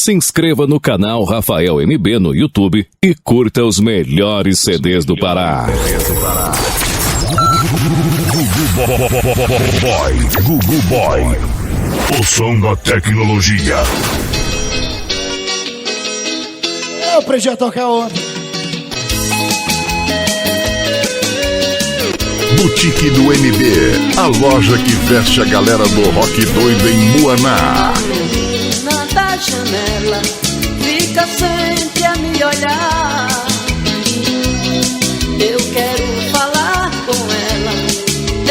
Se inscreva no canal Rafael MB no YouTube e curta os melhores CDs do Pará. Gugu Boy, o som da tecnologia. Eu aprendi a tocar ontem. Boutique do MB, a loja que veste a galera do rock doido em Muaná. A menina da janela fica sempre a me olhar. Eu quero falar com ela,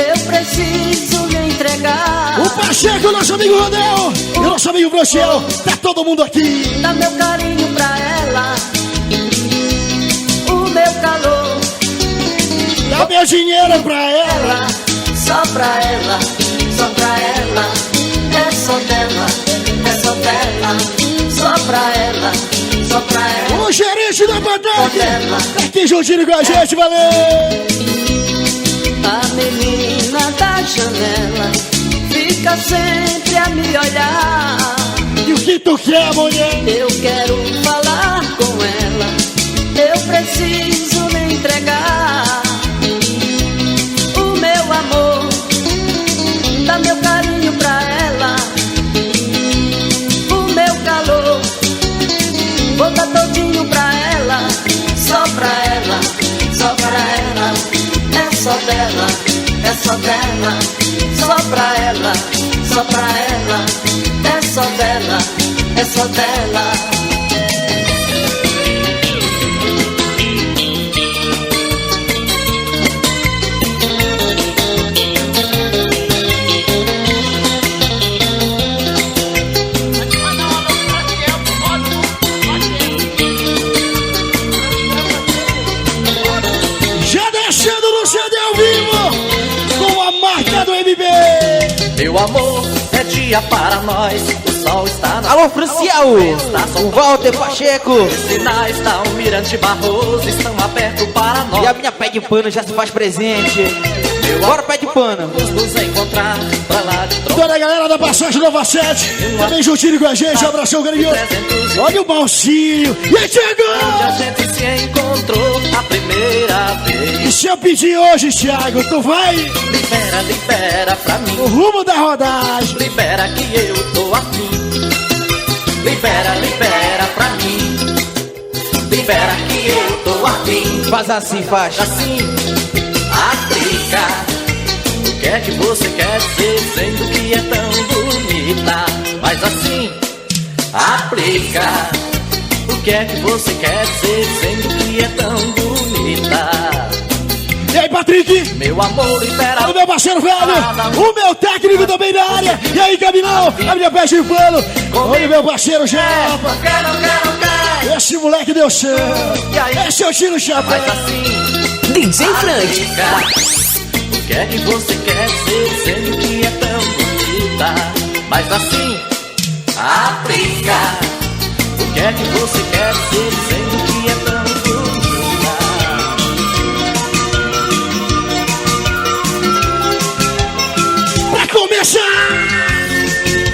eu preciso lhe entregar. O Pacheco, nosso amigo Rodel e o nosso amigo Brochel, tá todo mundo aqui. Dá meu carinho pra ela, o meu calor. Dá meu dinheiro pra ela, só pra ela, só pra ela. É só dela, é só dela. Só pra ela, só pra ela. O gerente da Badec tá aqui juntinho com a gente, valeu. A menina da janela fica sempre a me olhar. E o que tu quer, mulher? Eu quero falar com ela, eu preciso lhe entregar o meu amor, dá meu carinho pra ela, o meu calor, vou dar todinho pra ela, só pra ela, só pra ela. É só dela, é só dela, só pra ela, só pra ela. É só dela, é só dela. Já descendo no CD ao vivo com a marca do MB. Meu amor, é dia para nós. O sol está na... Alô, Franciel, o Walter Pacheco. Os sinais da Almirante Barroso estão abertos para nós. E a minha pé de pano já se faz presente. Bora, pé de pano. Vamos nos encontrar pra lá de troca. Toda a galera da Passagem Nova 7 também juntinho com a gente, abração carinhoso. Olha o Balcinho. E aí, Thiago? Onde a gente se encontrou a primeira vez. E se eu pedir hoje, Thiago, tu vai? Libera, libera pra mim. O rumo da rodagem. Libera que eu tô afim. Libera, libera pra mim. Libera que eu tô afim. Faz assim, faz. Assim, aplica. O que é que você quer dizer dizendo que é tão bonita? Mas assim, aplica. O que é que você quer dizer dizendo que é tão bonita? E aí, Patrick? Meu amor, libera. Olha o meu parceiro velho, o meu técnico também na área. E aí, Caminão, a minha pé de pano. Olha o meu parceiro Japa. Não quero. Esse moleque deu certo. Esse eu tiro o chapéu. Mas assim, DJ Frank. aplica. O que é que você quer dizer dizendo que é tão bonita? Mas assim, aplica. O que é que você quer dizer dizendo que é tão bonita? Pra começar,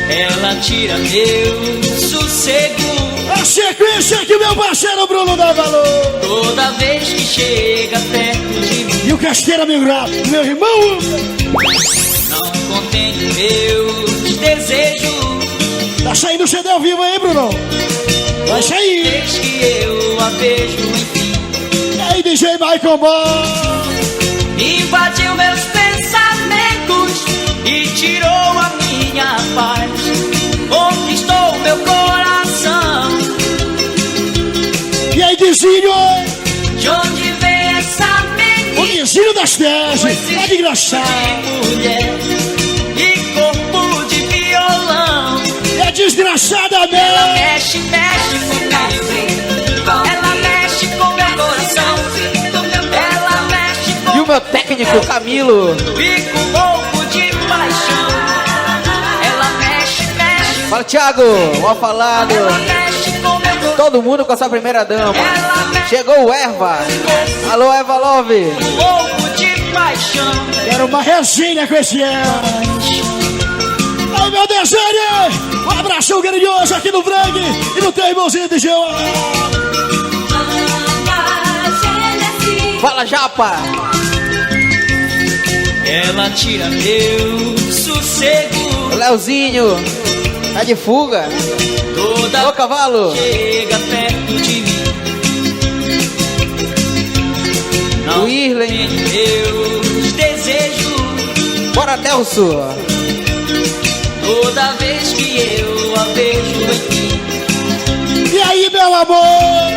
Ela tira meu sossego a sequência que o meu parceiro Bruno dá valor. toda vez que chega perto de mim. E o Casqueira, meu irmão. Não contém meus desejos. Tá saindo o CD ao vivo aí, Bruno. Vai sair. Desde que eu a vejo, enfim, E aí, DJ Michael Ball. invadiu meus pensamentos e tirou a minha paz. Conquistou meu coração. E aí, Guizinho. De onde vem essa O menina? Guizinho das teses. É de engraçado. De mulher e corpo de violão. É desgraçada Ela mesmo. mexe, mexe comigo. Ela mexe com meu coração. Ela mexe com E o meu técnico, Camilo. fico louco de paixão. Ela mexe, mexe. Fala, Thiago, mal falado. Ela mexe com meu coração. Todo mundo com a sua primeira dama. Ela mexe Chegou o Erva. Alô, Eva Love. louco de paixão. Era uma resenha com esse ano. Aí, meu desenho! Um abraço carinhoso aqui no Frank e no teu irmãozinho de Geo. Fala, Japa! Ela tira meu sossego. O Leozinho, tá de fuga. Toda Ô, cavalo! chega perto de mim. Não O Irlen. tenho meus desejos. Bora, Nelson! Toda vez que eu a vejo aqui, E aí, meu amor?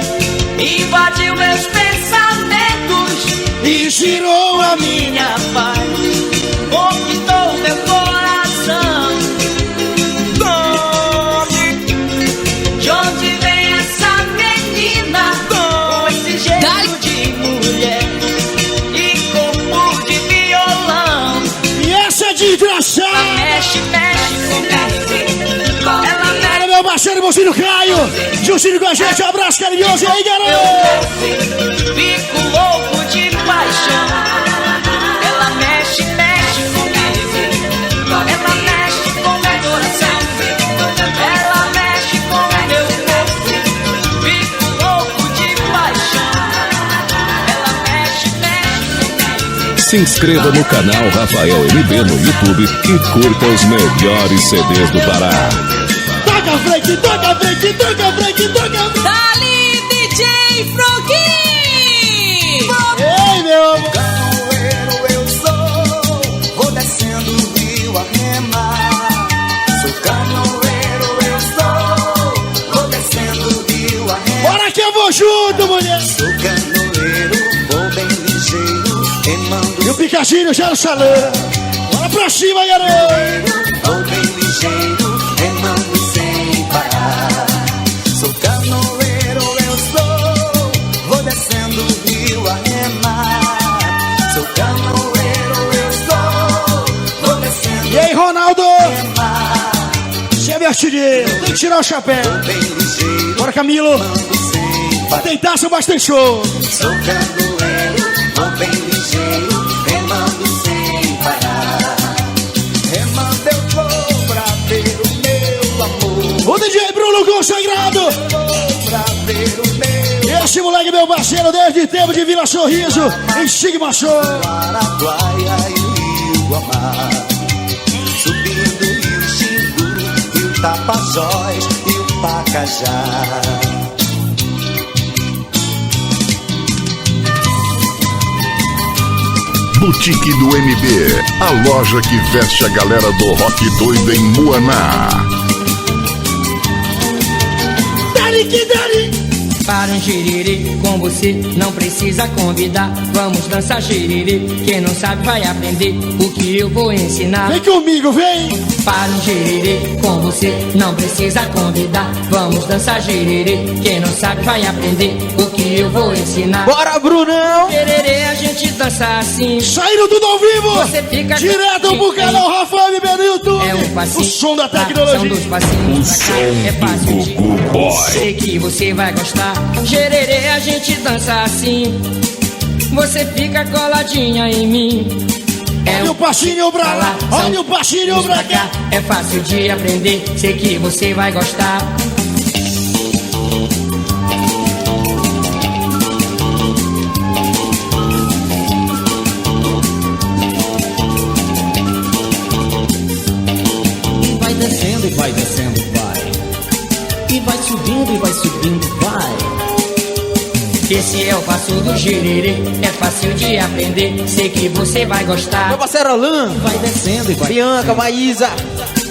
invadiu meus pensamentos E girou a minha. minha paz, conquistou meu coração. De onde vem essa menina com esse jeito de mulher e corpo de violão? E essa desgraçada. Mexe, mexe comigo. Ela mexe. Olha, meu parceiro, irmãozinho Caio. Justinho com a gente, um abraço carinhoso. E aí, garoto? Fico louco de paixão. Ela mexe, mexe comigo. Ela mexe com meu coração. Ela mexe com meu corpo. Fico louco de paixão. Ela mexe, mexe comigo. Se inscreva no canal Rafael MB no YouTube e curta os melhores CDs do Pará. Toca, Frank, toca, Frank, toca, Frank, toca. Dali, DJ Frank! Ei, meu amor. Canoeiro eu sou, vou descendo o rio a remar. Sou canoeiro eu sou, vou descendo o rio a remar. Bora que eu vou junto, mulher. Sou canoeiro, vou bem ligeiro, remando. E o Picadinho já no salão. Bora pra cima, garoto. Vou bem ligeiro, remando sem parar. Sou canoeiro eu sou, vou descendo o rio a remar. Sou canoeiro eu sou, vou descendo E aí, Ronaldo? o rio a remar. Você é divertidinho. Tem que tirar o chapéu. Bem ligeiro, Bora, Camilo. remando sem parar. Tem taça, mas tem show. Sou canoeiro, vou bem ligeiro, remando sem parar. Remando eu vou pra ver o meu amor. O DJ Bruno consagrado. Vou pra ver o meu Esse moleque, meu parceiro, desde tempo de Vila Sorriso, em Sigma Show. Araguaia e o Rio Amar. Subindo o Rio Xingu, e o Tapajós e o Pacajá. Boutique do MB, a loja que veste a galera do rock doido em Muaná. Dali que dali. Para um xiriri com você não precisa convidar. Vamos dançar xiriri, quem não sabe vai aprender o que eu vou ensinar. Vem comigo, vem. Para um xiriri com você não precisa convidar. Vamos dançar xiriri, quem não sabe vai aprender o que eu vou ensinar. Bora, Brunão! Xiriri a gente dança assim. Saindo tudo ao vivo. Você fica Direto pro canal Rafael MB no YouTube. É um passinho, O som da são tecnologia. dois passinhos pra cá, é fácil de sei que você vai gostar. Gererê, a gente dança assim. Você fica coladinha em mim. Olha o passinho pra lá, olha o passinho pra cá. É fácil de aprender, sei que você vai gostar. E vai descendo, vai. E vai subindo, vai. Esse é o passo do gererê, é fácil de aprender, sei que você vai gostar. Meu parceiro Alan, Vai descendo e vai Bianca, Maísa,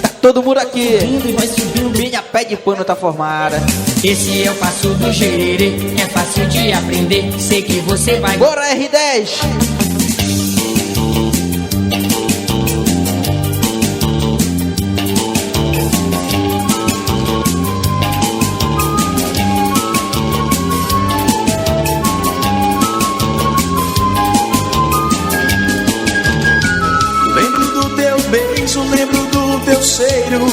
tá todo mundo aqui. subindo e vai subindo. Minha pé de pano tá formada. Esse é o passo do gererê, é fácil de aprender, sei que você vai gostar. Bora, R10! Lembro do teu beijo, lembro do teu cheiro.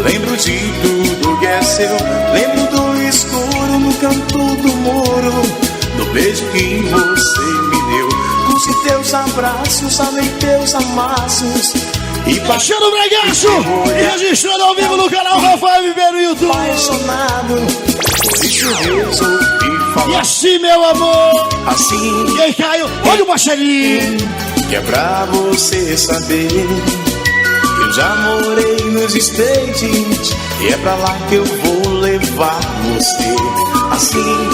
Lembro de tudo que é seu. Lembro do escuro no canto do muro, do beijo que você me deu. Com os teus abraços, amei teus amassos. E baixando o bregaço e registrando ao vivo no canal Rafael MB no YouTube. Apaixonado, por isso resolvi falar. E assim, meu amor. Assim. E aí, Caio, olha o Marcelinho. Que é pra você saber. Eu já morei nos States e é pra lá que eu vou levar você. Assim,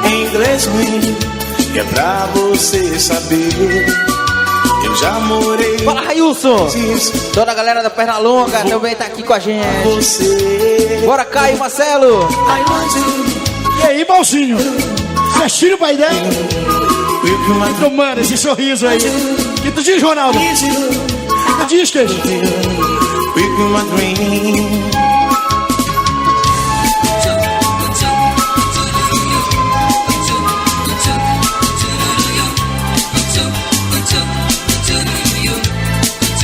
em inglês ruim, que é pra você saber. Eu já morei. Fala, Railson! Toda a galera da Pernalonga também tá aqui com a gente. Você. Bora, Caio, Marcelo! E aí, Balzinho? Festinho pra ideia? Tomando esse sorriso aí. Que tu diz, Ronaldo? Que tu diz, Queijo?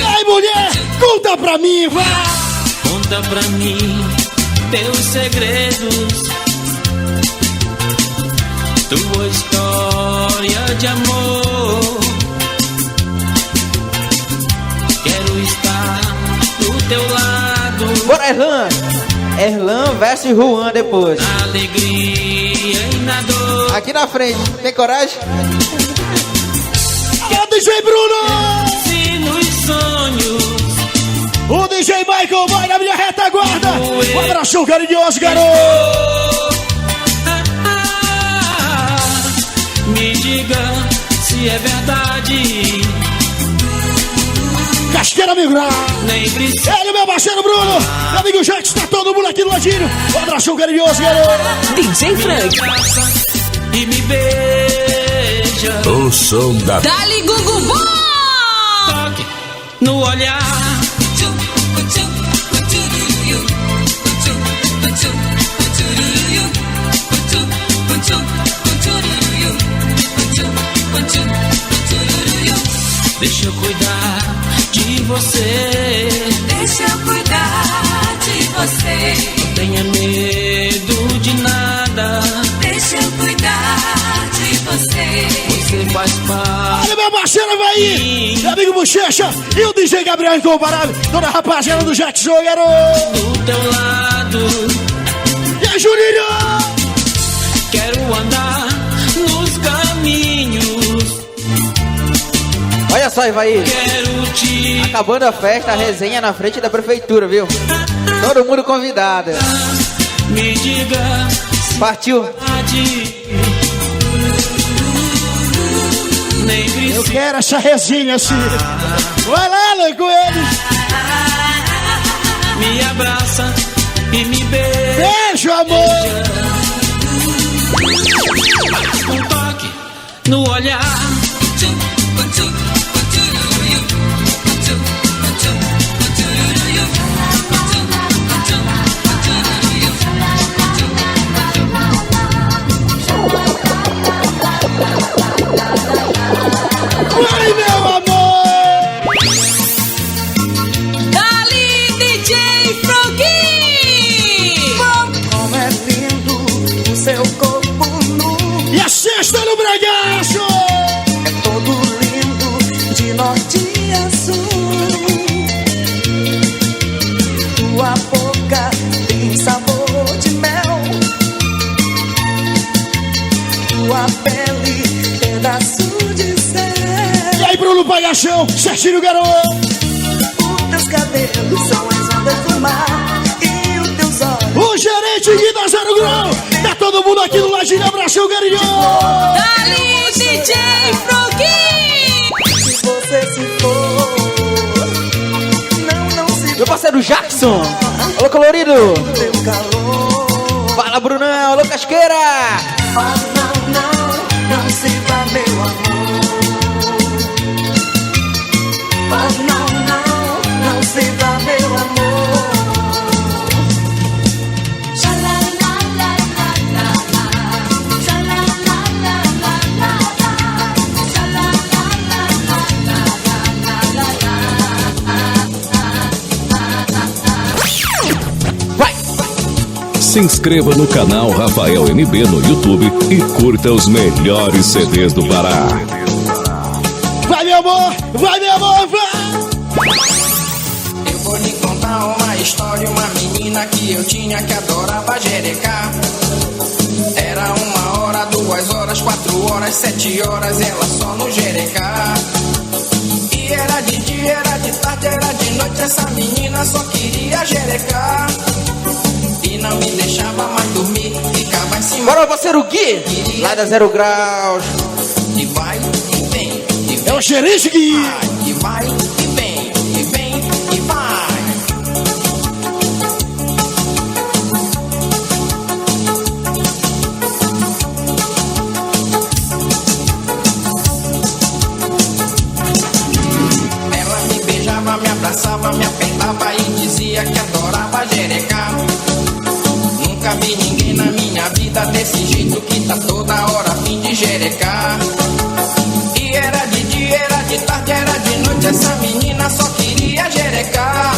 Ai, mulher, conta pra mim, vá! Conta pra mim teus segredos, tua história de amor. Quero estar do teu lado. Bora, Erlan! Erlan versus Juan depois. Na alegria e na dor. Aqui na frente, tem coragem? Alô, DJ Bruno! Se nos sonhos o DJ Michael vai na minha retaguarda. Um abraço carinhoso, garoto. Me diga se é verdade. Casqueira Migrar. Nem precisa. Ele, meu parceiro Bruno. Meu amigo Jax, tá todo mundo aqui no ladinho. Um abraço carinhoso, garoto. DJ Frank. E me beija. O som da Dali Gugu Bom. Toque no olhar. Deixa eu cuidar de você. Deixa eu cuidar de você. Não tenha medo de nada. Deixa eu cuidar de você. Você faz parte. Olha, meu parceiro, vai aí. Meu amigo Bochecha e o DJ Gabriel Incomparável. Toda a rapaziada do Jackson, garoto. Do teu lado. E aí, Juninho? Quero andar nos caminhos. Olha só, Ivaí. Quero te. Acabando a festa, a resenha na frente da prefeitura, viu? Todo mundo convidado. Me diga. Partiu. Nem precisa. Eu quero essa resenha assim. Vai lá, Alan, com eles. Me abraça e me beija. Beijo, amor. Um toque no olhar. Vai, meu amor. Dali DJ Frank. Como é lindo o seu corpo nu. E a sexta no Bragaço. É todo lindo de norte a sul. Tua boca tem sabor de mel. Tua pele, pedaço de céu. E aí, Bruno Palhação, certinho, garoto. Os teus cabelos são as ondas do mar. E os teus olhos. O gerente Gui da Zero Grau. Tá todo mundo aqui no ladinho, abraço, garoto. Dali DJ Frank. Se você se for, não se Meu parceiro Jackson. Alô, colorido. teu calor. Fala, Brunão. Alô, Casqueira. Não se vá, meu amor. Não se vá, meu amor. Vai. Se inscreva no canal Rafael MB no YouTube e curta os melhores CDs do Pará. Vai, meu amor, vai, meu amor, vai. história, uma menina que eu tinha que adorava jerecar. Era 1 hora, 2 horas, 4 horas, 7 horas, ela só no jerecar. E era de dia, era de tarde, era de noite, essa menina só queria jerecar. E não me deixava mais dormir, ficava em cima. Bora, parceiro Gui, lá da 0 Graus. E vai, e vem, e vem. É o gerente Gui. E vai, e vem, e vem, e vai. Ela me beijava, me abraçava, me apertava e dizia que adorava jerecar. Nunca vi ninguém na minha vida desse jeito que tá toda hora a fim de jerecar. E era de dia, era de tarde, era de noite, essa menina só queria jerecar.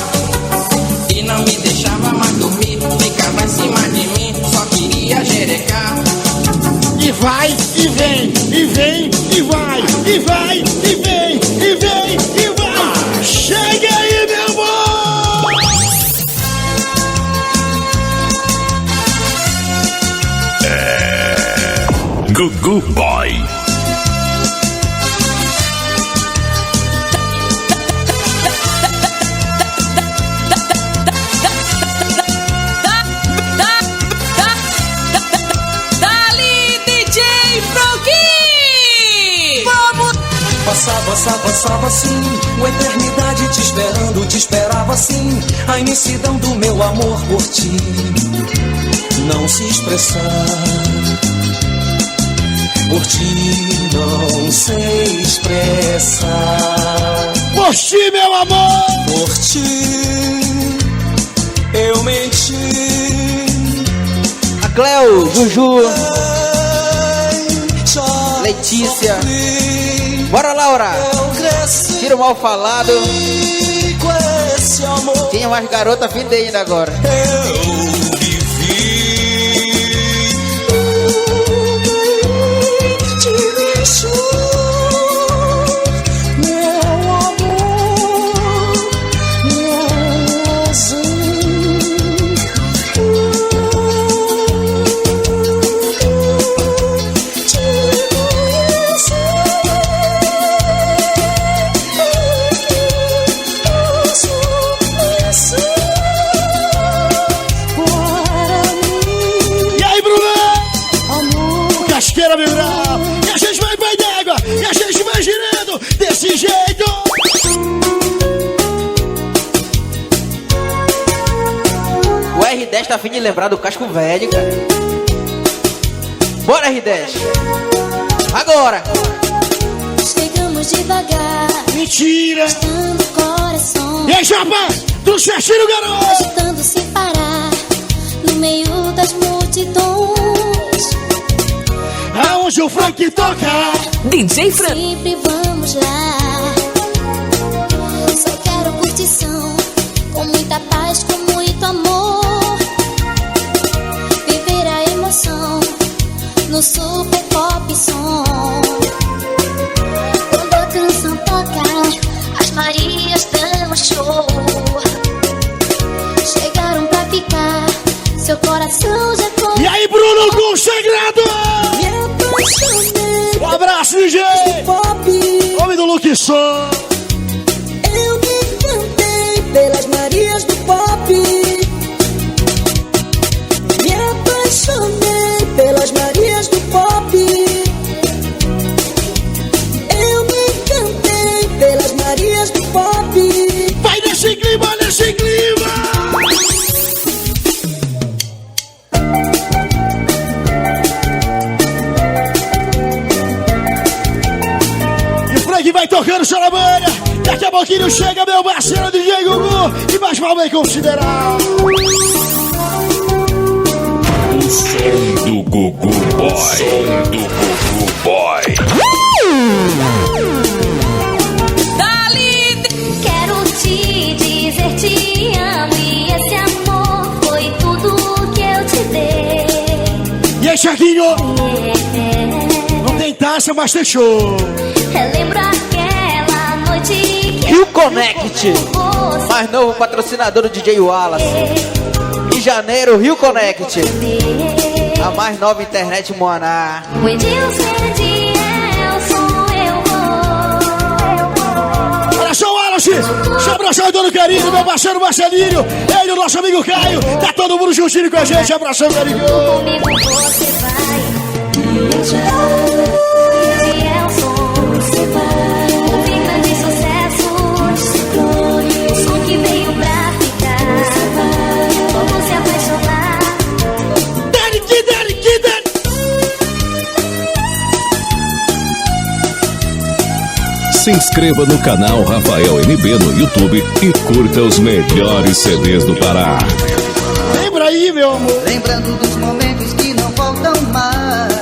E não me deixava mais dormir, ficava em cima de mim, só queria jerecar. E vai, e vem, e vem, e vai, e vai, e vem, e vem, e vai. Chega aí, meu amor! Gugu Boy. Dali DJ Frogui! Passava assim, uma eternidade te esperando, te esperava assim, a imensidão do meu amor por ti, não se expressar, por ti não sei expressar, Por ti, meu amor! por ti eu menti. A Cleo, Juju, Já Letícia. sofri, Bora, Laura. eu cresci Tira o mal falado. com esse amor. Tinha mais garota fim de ainda agora. Eu vivi, te deixo, meu amor, minha razão. Te conhecer, posso pensar. E aí, Bruno? Casqueira Mil Grau. E a gente vai pra d'água. E a gente vai girando desse jeito. O R10 tá afim de lembrar do casco velho, cara. Bora, R10. Agora. Chegamos devagar, Mentira. dando coração, E aí, Japa? Tudo certinho, garoto? agitando sem parar, no meio das multidões. Aonde o funk toca. DJ Fran. Sempre vamos lá. Só quero curtição, com muita paz, com muito amor. Viver a emoção no super pop som. Quando a canção toca, as Marias dão um show. Chegaram pra ficar, seu coração já conhece. E aí, Bruno Consagrado? Me apaixonei Um abraço, DJ. pop. Homem do look só. Eu me encantei pelas Marias do pop. Me apaixonei pelas Marias do pop. Eu me encantei pelas Marias do pop. Vai nesse clima, nesse clima. E o Frank vai tocando Charabanha. Daqui a pouquinho chega meu parceiro DJ Gugu. E mais mal bem considerar. O som do Gugu Boy. Som do Gugu Boy. Dali Quero te dizer te amo. E esse amor foi tudo que eu te dei. E aí, Chaguinho? Não tem taça, mas tem show. Relembro aquela noite que Rio Connect, mais novo patrocinador do DJ Wallace. Em janeiro, Rio Connect, a mais nova internet Moaná. O Edilson, eu vou. Olha só o Wallace, seu abração todo carinho, meu parceiro Marcelinho, ele, o nosso amigo Caio, tá todo mundo juntinho com a gente, abração carinho. Comigo você vai, você vai ouvir grande sucesso, o som que veio pra ficar, vamos se apaixonar. Dani. Se inscreva no canal Rafael MB no YouTube e curta os melhores CDs do Pará. Lembra aí, meu amor. Lembrando dos momentos que não voltam mais.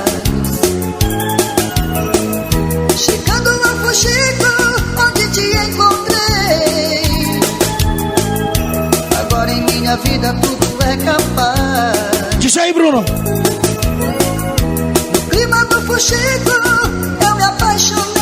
Chegando no Fuxico, onde te encontrei. Agora em minha vida tudo é capaz. Diz aí, Bruno. No clima do Fuxico, eu me apaixonei.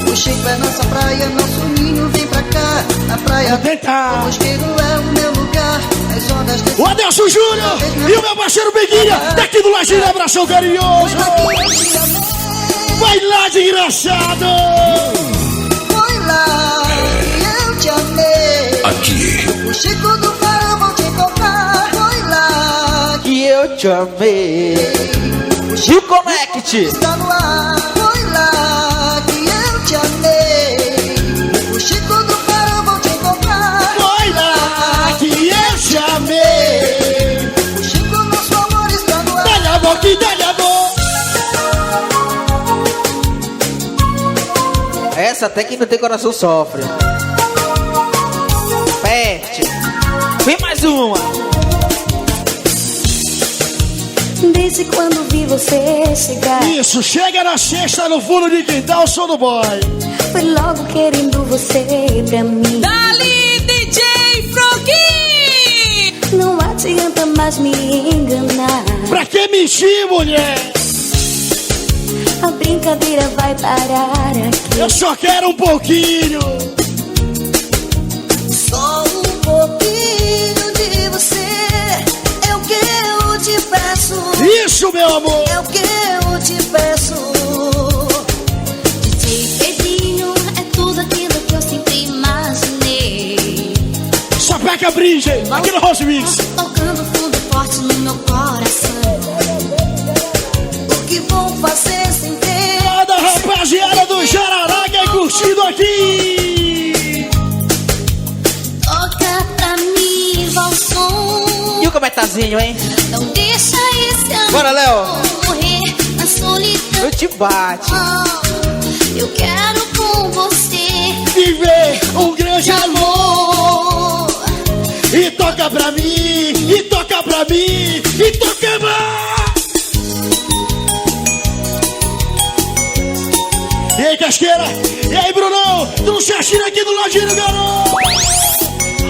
Fuxico é nossa praia, nosso ninho, vem pra cá. Na praia do Mosqueiro é o meu lugar. As ondas desse... O Adelson Júnior e o meu parceiro Beguinha, daqui do ladinho, abração carinhoso. Vai lá, desgraçado! Foi lá que eu te amei. Aqui. O Chico do Pará vou te encontrar. Foi lá que eu te amei. Rio Connect está no ar. Foi lá que eu te amei. O Chico do Pará vou te encontrar. Foi lá que eu te amei. O Chico, nosso amor está no ar. Dá-lhe a boca e dá-lhe a boca. Essa até quem não tem coração sofre. Perte. Vem mais uma. Desde quando vi você chegar, Isso, chega na sexta no fundo de quintal, sou do boy. foi logo querendo você pra mim. Dali, DJ Froggy! Não adianta mais me enganar. Pra que mentir, mulher? A brincadeira vai parar aqui. Eu só quero um pouquinho. Só um pouquinho de você. É o que eu te peço. Isso, meu amor. É o que eu te peço. DJ Pedrinho é tudo aquilo que eu sempre imaginei. Só peca brinde aqui no House Mix. Tocando fundo forte no meu coração. O que vou fazer sem ter? Toda a rapaziada do Jararaca é curtindo aqui. Toca pra mim, Valson. E o cometazinho, hein? Não deixa esse amor Bora, Léo. morrer na solidão. Eu te bate. Eu quero com você Viver um grande amor. E toca pra mim, e toca pra mim, e toca mais. E aí, Casqueira? E aí, Brunão? Tudo certinho aqui do ladinho, garoto?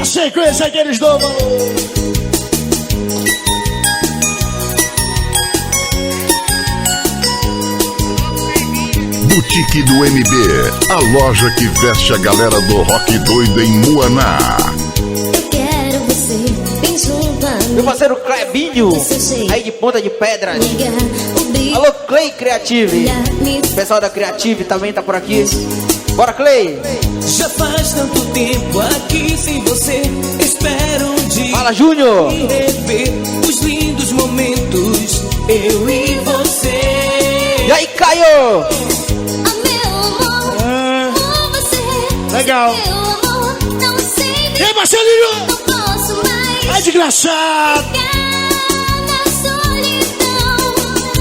A sequência que eles dão, mano. Boutique do MB, a loja que veste a galera do rock doido em Moaná. Eu quero você bem junto a mim. Meu parceiro Clebinho, aí de Ponta de Pedras. Alô, Clay Creative. O pessoal da Creative também tá por aqui. Bora, Clay. Já faz tanto tempo aqui sem você. Espero um dia. Fala, Júnior. E rever os lindos momentos, eu e você. E aí, Caio? Legal. E aí, Marcelinho? Ai, desgraçado.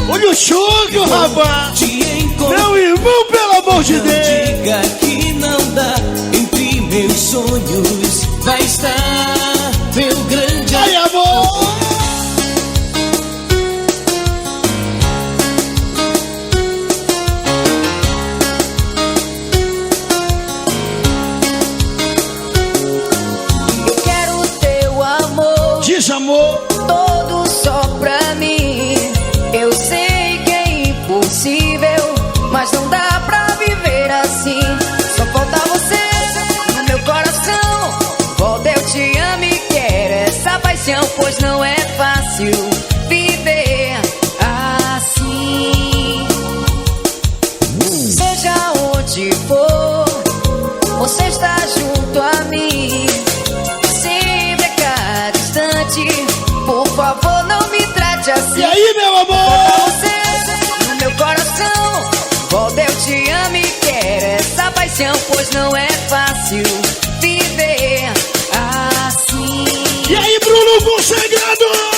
Olha o choco, rapaz. Meu irmão, pelo amor de Deus. Diga que não dá. Entre meus sonhos vai estar meu grande ai, amor. Amor, todo só pra mim. Eu sei que é impossível, mas não dá pra viver assim. Só falta fácil viver assim. Seja onde for, você está junto a mim. Sempre cá distante, por favor não me trate assim. E aí, meu amor? Você no meu coração, volta, eu te amo e quero essa paixão, pois não é fácil viver assim. E aí, Bruno Consagrado?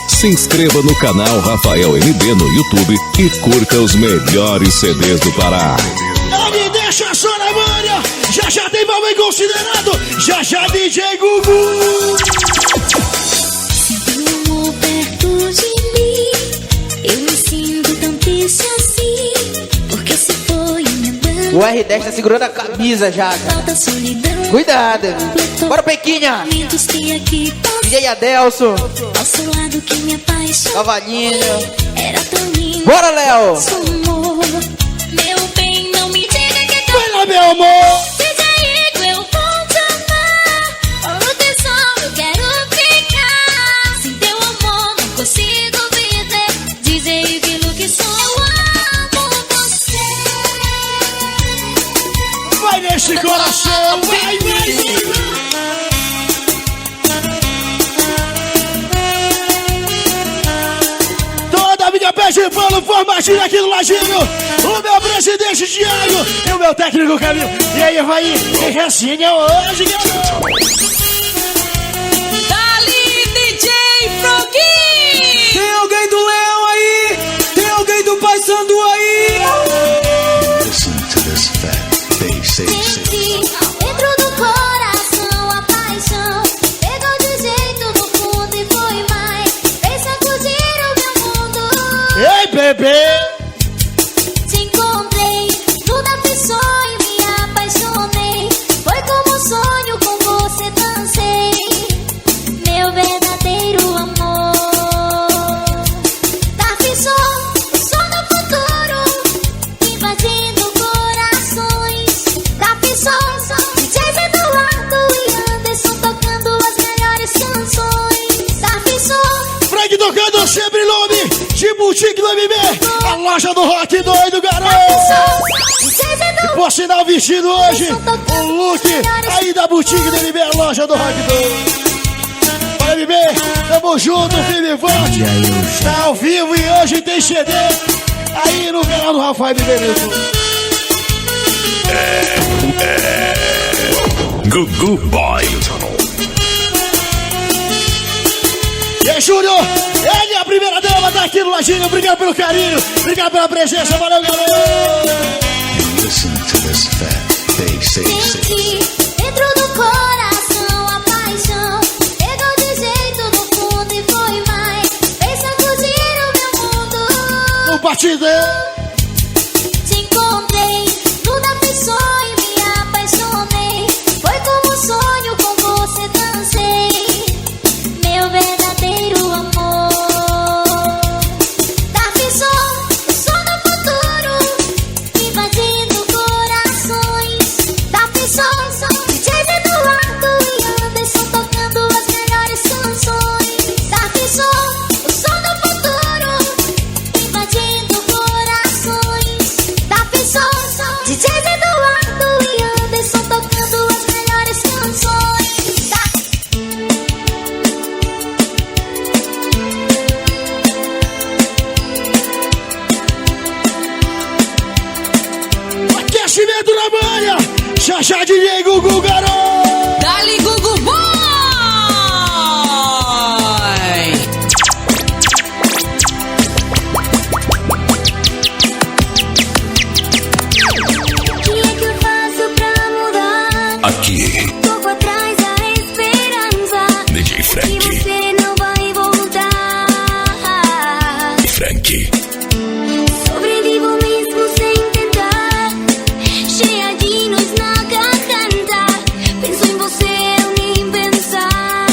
Se inscreva no canal Rafael MB no YouTube e curta os melhores CDs do Pará. Não me deixa só na manha. Já tem valor considerado. Já DJ Gugu. Sinto um amor perto de mim. Eu me sinto tão triste assim. Porque se foi me dando. O R10 tá segurando a camisa já, cara. Falta solidão. Cuidado. Bora, Pequinha. Momentos que aqui passam. DJ Adelso. Ao seu lado que me apaixonei. Cavalinho. Era tão lindo. Bora, Léo. Nosso amor. Meu bem, não me diga que vai lá, meu amor. Seja rico, eu vou te amar. Com o tesouro eu quero ficar. Sem teu amor não consigo viver. Dizer e vê-lo que sou. Eu amo você. Vai nesse coração. Vai. Pede pano, formatinho aqui do ladinho. O meu presidente Thiago e o meu técnico Camilo. E aí, vai, tem resenha hoje, galera. Dali, DJ Froguinho. Tem alguém do Leão aí? Tem alguém do Pai Sandu aí? Senti dentro do coração a paixão. Pegou de jeito no fundo e foi mais. Fez sacudir o meu mundo. Ei, bebê! Te encontrei, tudo pisou e me apaixonei. Foi como um sonho, com você dancei. Meu verdadeiro amor. Da ficção, o som do futuro, invadindo corações. Da ficção, DJs Eduardo e Anderson tocando as melhores canções. Da ficção, Frank tocando sempre nome de boutique do MB, a loja do rock doido, garoto. E por sinal vestido hoje, o look aí da boutique do MB, a loja do rock doido. Olha, MB, tamo junto, firme e forte. Tá ao vivo e hoje tem CD aí no canal do Rafael MB mesmo. Gugu Boy. E aí, Júnior, ele é a primeira dama, tá aqui no ladinho. Obrigado pelo carinho, obrigado pela presença, valeu, galera. senti dentro do coração a paixão. Pegou de jeito no fundo e foi mais. Fez sacudir o meu mundo. No batidão. Te encontrei, tudo pisou e me apaixonei. Foi como um sonho, com você dancei. Meu verdadeiro amor. Da ficção, o som do futuro, invadindo corações. Da ficção, DJs Eduardo e Anderson tocando as melhores canções. Da ficção, o som do futuro, invadindo corações. Da ficção, DJs Eduardo e Anderson tocando as melhores canções. Aquecimento na manha. Já DJ Gugu, garoto. Dali, Gugu Boy. O que é que eu faço pra mudar? Aqui, Corro atrás da esperança DJ Frank. que você não vai voltar. Frank. Sobrevivo mesmo sem tentar, cheia de nós na garganta. Penso em você, eu nem pensar.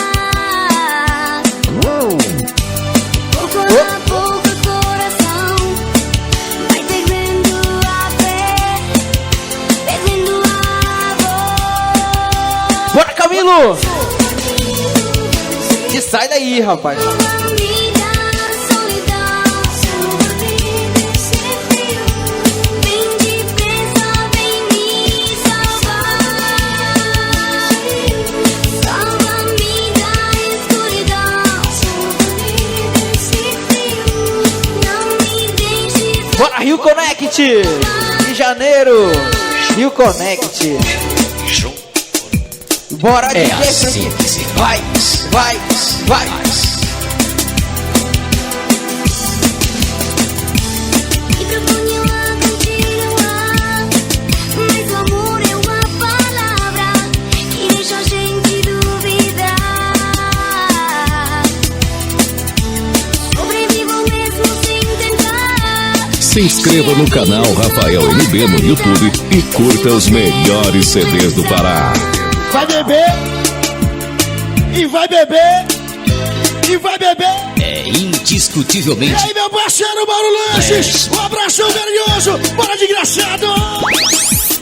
Pouco a pouco o coração vai perdendo a fé, perdendo a voz. Bora, Camilo! De sai daí, rapaz. Bora Rio Connect, de janeiro, Rio Connect. Bora É DJ assim que se vai, vai, vai. Mas o amor é uma palavra que deixa a gente duvidar. Sobrevivo mesmo sem tentar. Se inscreva no canal Rafael MB no YouTube e curta os melhores CDs do Pará. Vai beber, e vai beber, e vai beber. É indiscutivelmente. E aí, meu parceiro Mauro Lanches, um abração carinhoso, bora de engraçado.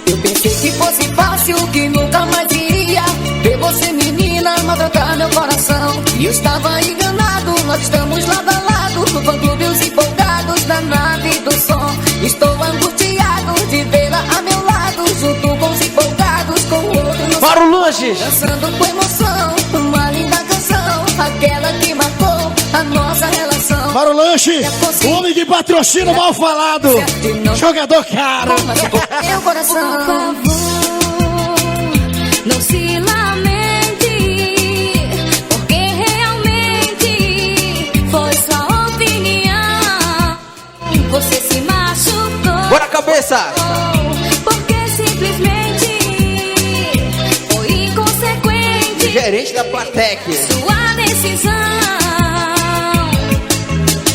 Eu pensei que fosse fácil, que nunca mais iria ver você, menina, maltratar meu coração. E eu estava enganado, nós estamos lado a lado no fã-clube, os empolgados da nave do som. Estou angustiado de vê-la a meu lado, junto com os empolgados, com o outro no Mauro Lanches, dançando com emoção, uma linda canção, aquela que marcou a nossa relação. Mauro Lanches, o homem que patrocina o mal falado, jogador caro. Meu coração, por favor, Não se lamente, porque realmente foi sua opinião. Você se machucou. bora cabeça. Porque simplesmente foi inconsequente Gerente da Platec. sua decisão.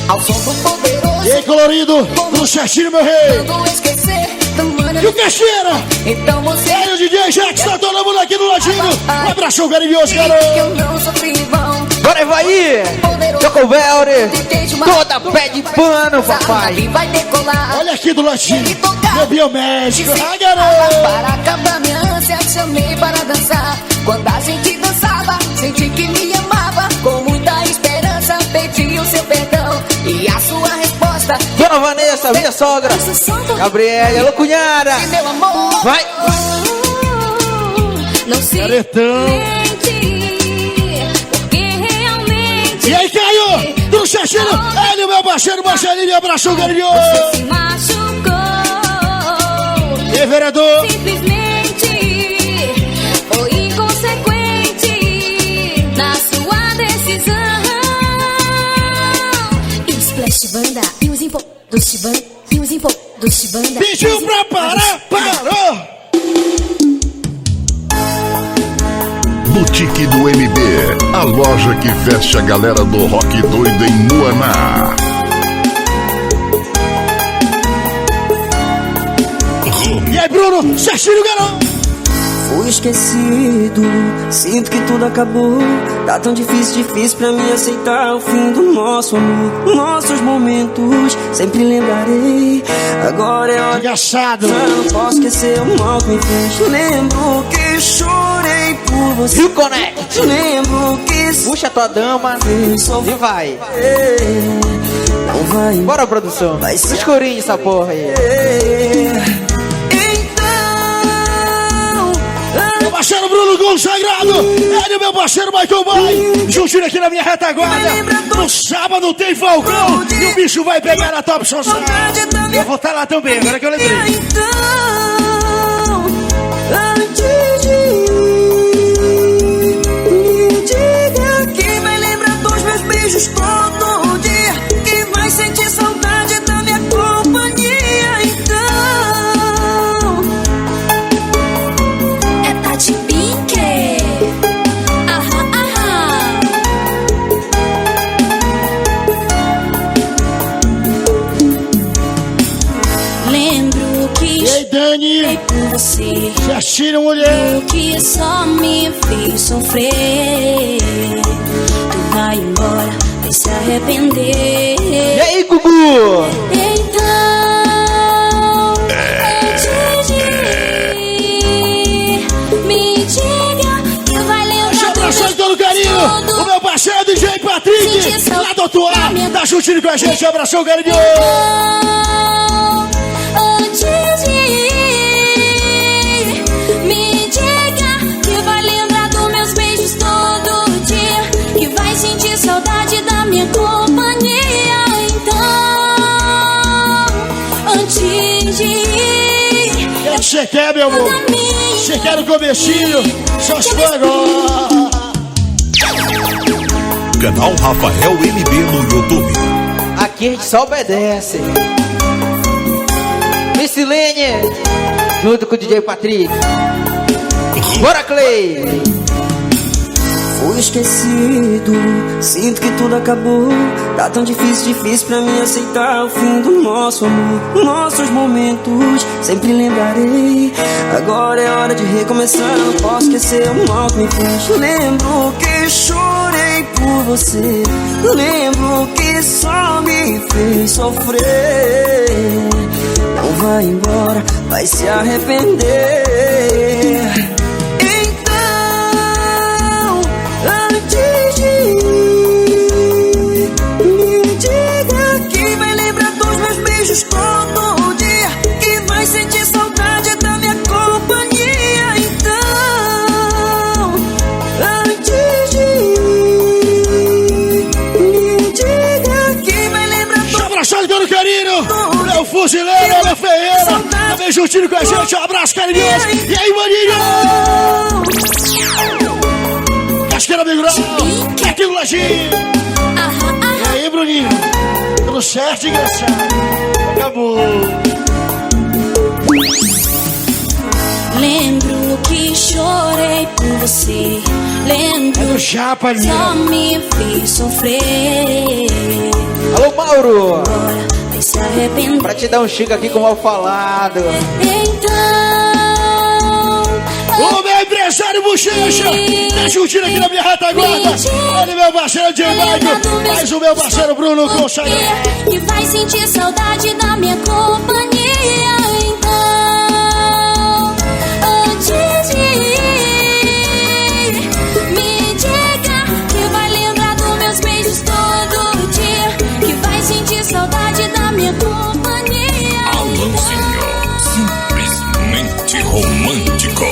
ao som do poderoso, E aí, colorido, no certinho, meu rei. não esquecer do mano. E o Caixeira? Então você E aí, o DJ Jackson, todo mundo aqui do ladinho. Um abração carinhoso, que eu garoto. não sofri em vão. Bora Evaí, Jocobelder, toda pé de pano, papai. E vai decolar. Olha aqui do ladinho, meu biomédico. Ah, garoto. Para acabar minha ânsia, te chamei para dançar. Quando a gente dançava, senti que me amava. Com muita esperança, pedi o seu perdão. E a sua resposta, Dona Vanessa, minha sogra. Gabriela, alô cunhada. meu amor. Vai. Não se Caretão. mente, porque realmente E aí, Caio, do certinho. Ele, meu parceiro Marcelinho, abração carinhoso. se machucou. E aí, vereador? Simplesmente foi inconsequente na sua decisão. E os flash banda, e os impulsos de banda, e os impulsos de banda. Pediu pra parar, parou. Boutique do MB, a loja que veste a galera do rock doido em Muaná. E aí, Bruno, certinho, garoto. Fui esquecido, sinto que tudo acabou. Tá tão difícil pra mim aceitar o fim do nosso amor. Nossos momentos, sempre lembrarei. Agora é hora engraçado. Não posso esquecer o mal que me fez. Lembro que chorei por você. Rio Connect. Lembro que puxa tua dama e vai. Não vai. Bora, produção. Vai escurinho essa porra aí. Meu parceiro Bruno consagrado. Ele, meu parceiro Michael Boy. Juntinho aqui na minha retaguarda. No sábado tem Falcão. E o bicho vai pegar na Top Social. Eu vou estar lá também, agora que eu lembrei. Então, antes de ir, me diga que vai lembrar dos meus beijos todo dia. Que vai sentir saudade da minha companhia. Então, É Tati Pink. Aham, aham. Lembro que E aí, Dani? por você. Certinho, mulher. O que só me fez sofrer. Tu vai embora, vai se arrepender. E aí, Gugu? Então, antes de ir, me diga que vai lembrar Abração todo carinho. O meu parceiro DJ Lá do outro lado, tá juntinho com a gente, abração, carinho. Antes de ir, me diga que vai lembrar dos meus beijos todo dia, que vai sentir saudade da minha companhia. Então, antes de ir, o que você quer, meu amor? Você quer o comecinho? Só se for agora. Canal Rafael MB no YouTube. Aqui a gente só obedece. Missilene, junto com o DJ Patrick. Bora, Clay! Fui esquecido, sinto que tudo acabou. Tá tão difícil pra mim aceitar o fim do nosso amor. Nossos momentos, sempre lembrarei. Agora é hora de recomeçar, não posso esquecer o mal que me fez. Lembro que chorei por você, lembro que só me fez sofrer. Não vai embora, vai se arrepender. Antes de ir, me diga que vai lembrar dos meus beijos todo dia, que vai sentir saudade da minha companhia. Então, antes de ir, me diga que vai lembrar dos... Abraço de todo carinho, meu fuzileiro, meu ferreira, também juntinho com a gente, um abraço carinhoso. E aí, maninho? Casqueira Migral, aqui no Lajinho. E aí, Bruninho? Tudo certo, engraçado? Acabou. Lembro que chorei por você, lembro Chapa, só me fez sofrer. Alô, Mauro! Agora vai se arrepender. Pra te dar um chico aqui com mal falado. O meu empresário Bochecha tá juntinho aqui na minha retaguarda. Ele, meu parceiro Diego, mais o meu parceiro Bruno Consagrado. Que vai sentir saudade da minha companhia. Então, antes de ir, me diga que vai lembrar dos meus beijos todo dia, que vai sentir saudade da minha companhia. Alanzinho, simplesmente romântico.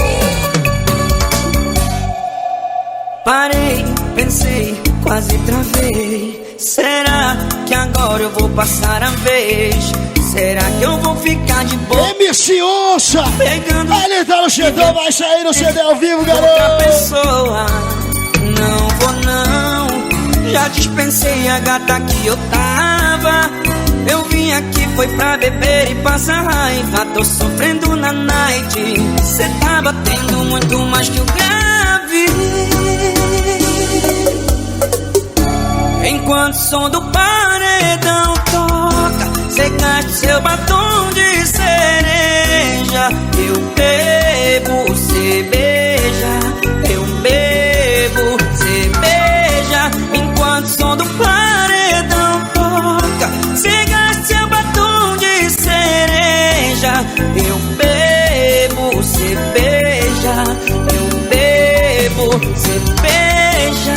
Parei, pensei, quase travei. Será que agora eu vou passar a vez? Será que eu vou ficar de boa? MC Onça! Pegando ele tá no Xedão, vai sair no CD ao vivo, garoto! Outra pessoa, não vou não. Já dispensei a gata que eu tava. Eu vim aqui foi pra beber e passar raiva. Tô sofrendo na night. Cê tá batendo muito mais que o grave. Enquanto o som do paredão toca, cê gasta seu batom de cereja. Eu bebo, cê beija. Eu bebo, cê beija. Enquanto o som do paredão toca, cê gasta seu batom de cereja. Eu bebo, cê beija. Eu bebo, cê beija.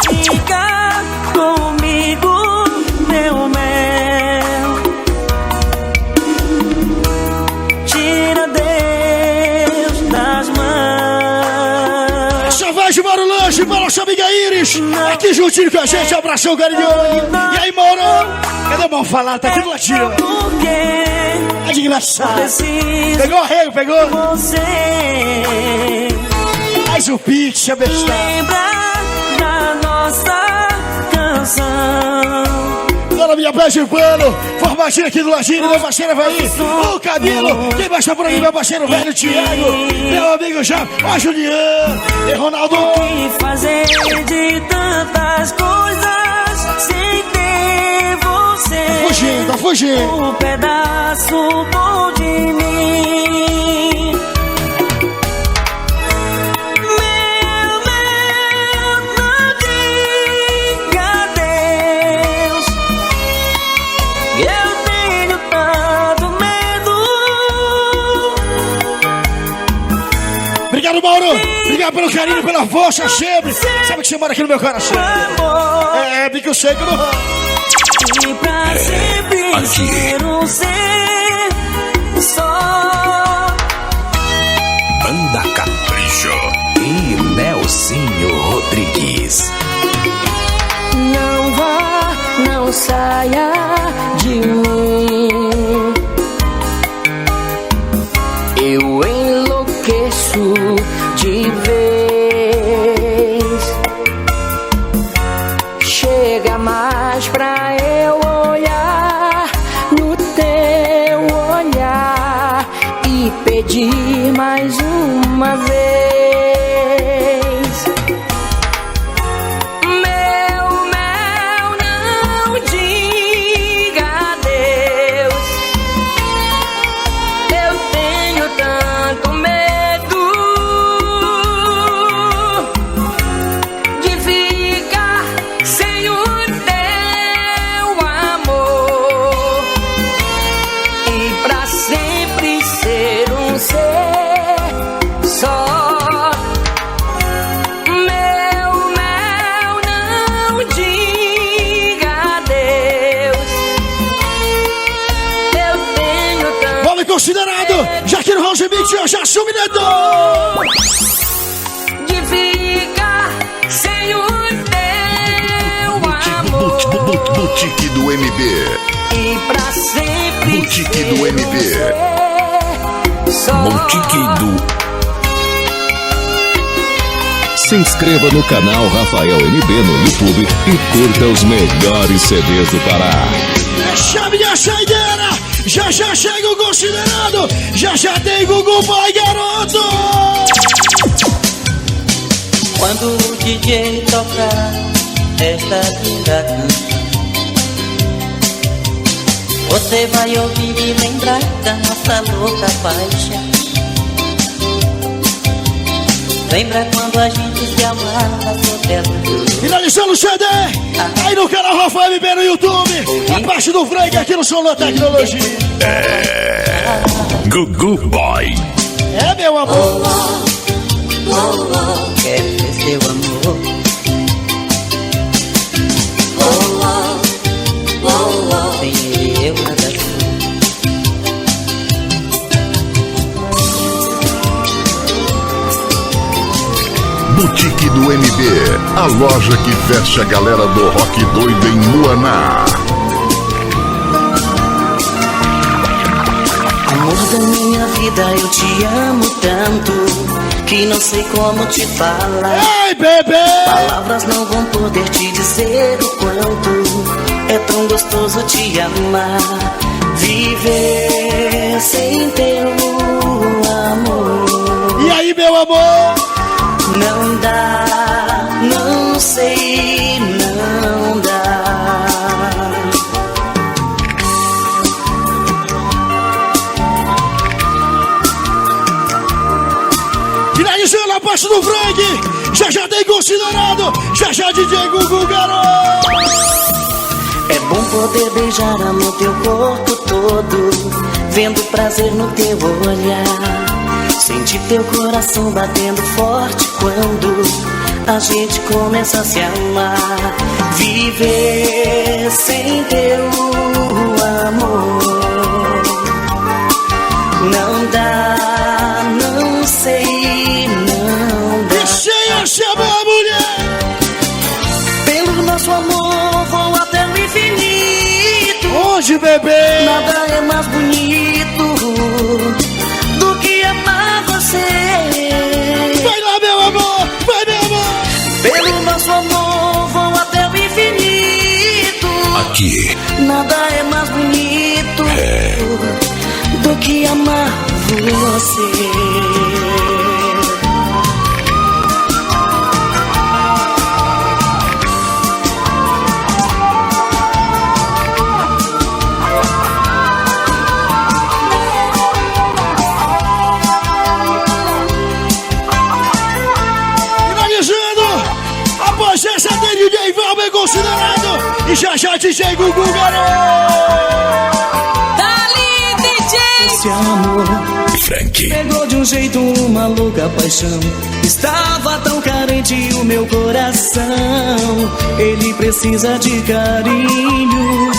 Fica comigo, meu mel. Tira Deus das mãos. Só vai de Mauro Lanche para nossa amiga Iris. Aqui juntinho com a gente, abração carinhoso. E aí, Mauro? Cadê o mal falado? Tá aqui do ladinho. É de engraçado. Pegou o rego, pegou? Faz o pitch, a besta. Lembra da nossa canção. Dona minha pé de pano, formatinho aqui do ladinho, meu parceiro Evaí, o Cabelo, quem vai estar por aí, meu parceiro velho Thiago, meu amigo já, ó Juliano e Ronaldo. E fazer de tantas coisas sem ter você. Tá fugindo. Um pedaço bom de mim. Eu tenho tanto medo. Obrigado, Mauro. Obrigado pelo carinho, pela força sempre. Sabe que você mora aqui no meu coração. É, porque eu sei que eu não... E pra sempre ser um ser só. Banda Capricho e Nelsinho Rodrigues. Não vá, não saia de mim. Eu enlouqueço de vez. Chega mais pra eu olhar no teu olhar e pedir mais uma vez. Meu mel, não diga adeus. Eu tenho tanto medo de ficar sem o teu amor e pra sempre ser um ser só. Meu mel, não diga adeus. Eu tenho tanto Vale considerado. Jaquino House Beat, eu já assume dedão. de ficar sem o teu amor Boutique do MB. e pra sempre Boutique do MB. só. Boutique do... Se inscreva no canal Rafael MB no YouTube e curta os melhores CDs do Pará. Deixa a minha saideira. Já chega o considerado. Já tem Gugu Boy, garoto. Quando o DJ tocar esta linda canção, você vai ouvir e lembrar da nossa louca paixão. Lembra quando a gente se amava sob a luz? Finalizando o CD. Aí no canal Rafael MB no YouTube. A parte do Frank aqui no Som da Tecnologia. Gugu Boy. É, meu amor. Quero ser seu amor. Sem ele eu nada sou. Boutique do MB, a loja que veste a galera do rock doido em Muaná. Amor da minha vida, eu te amo tanto que não sei como te falar. Ei, bebê! Palavras não vão poder te dizer o quanto é tão gostoso te amar. Viver sem teu amor. E aí, meu amor? Não dá, não sei, não dá. Finalizando a parte do Frank. Já tem considerado. Já DJ Gugu, garoto. É bom poder beijar no teu corpo todo, vendo prazer no teu olhar. Sentir teu coração batendo forte quando a gente começa a se amar. Viver sem teu amor não dá, não sei, não dá. E cheia chama a mulher. Pelo nosso amor vou até o infinito. Onde, bebê? Nada é mais bonito do que amar você. Vai lá, meu amor, vai, meu amor. Pelo nosso amor vou até o infinito. Aqui. Nada é mais bonito do que amar você. Após essa tem DJ Valber considerado. E já DJ Gugu, garoto. Esse amor Frank pegou de um jeito uma louca paixão. Estava tão carente o meu coração. Ele precisa de carinho.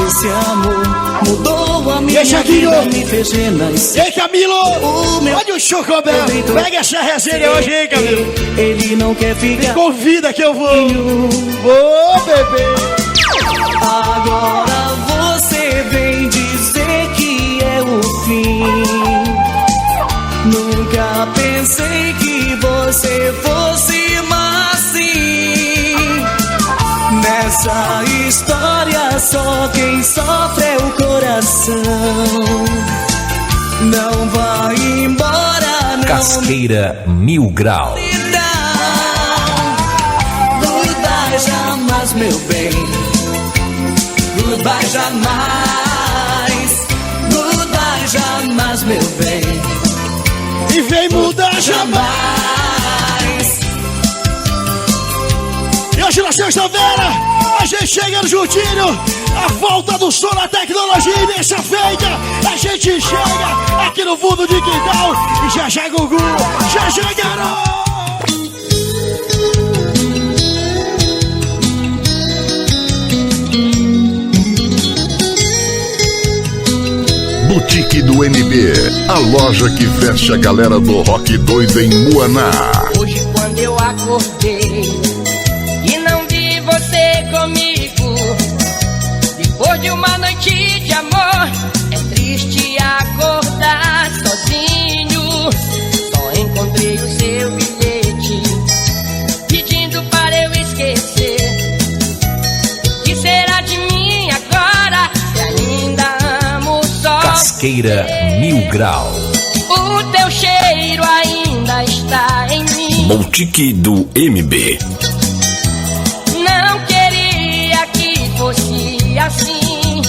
Esse amor mudou a minha vida, me fez renascer. Ei, Camilo! Olha o Chocobel! Pega essa resenha hoje, hein, Camilo? Ele não quer ficar. Me convida que eu vou! Vou, bebê! Agora você vem dizer que é o fim. Nunca pensei que você fosse assim. Nessa história só quem sofre é o coração. Não vai embora, não. Casqueira Mil Grau. Goodbye jamais, meu bem. Goodbye jamais. Goodbye jamais, meu bem. E vem mudar jamais. E hoje na sexta-feira a gente chega no juntinho. A falta do som na tecnologia e deixa feita. A gente chega aqui no fundo de quintal. E já já, Gugu, já já, garoto. Boutique do MB, a loja que veste a galera do rock doido em Muaná. Hoje quando eu acordei e não vi você comigo, depois de uma noite de amor, é triste acordar sozinho. Só encontrei o seu bilhete pedindo para eu esquecer. O que será de mim agora se ainda amo só Casqueira Mil Grau. o teu cheiro ainda está em mim. Boutique do MB. Não queria que fosse assim.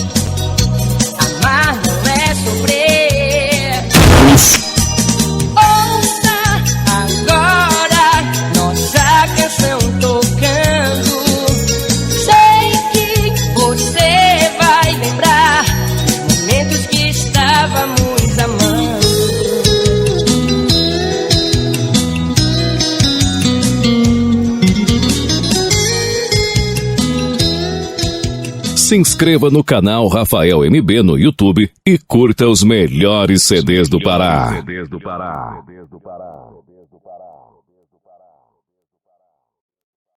Amar não é sofrer. Ouça agora nossa canção tocando. Sei que você vai lembrar os momentos que estávamos amando. Se inscreva no canal Rafael MB no YouTube e curta os melhores CDs do Pará.